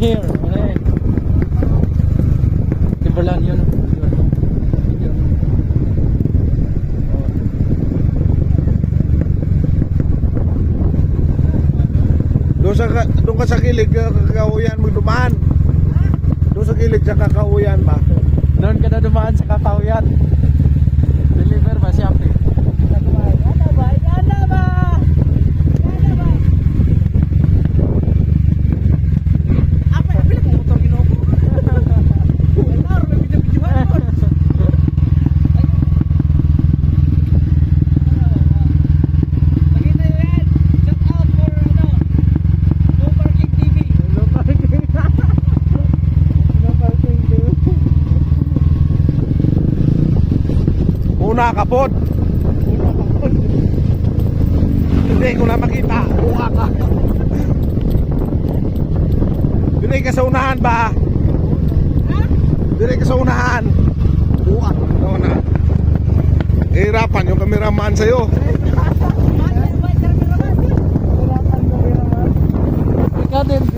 here. Okay. Timberland yun. Doon ka sa kilid, kakauyan magdumaan. Doon sa kilid sa kakauyan ba? Doon ka na dumaan sa Kakauyan. Deliver ba siya? Una kapot. Hindi ko na makita. Buka ka. Dili ka sa unahan ba? Dili ka sa unahan. Buka. Na. Hirapan yung kameraman sa'yo. Ikaw din.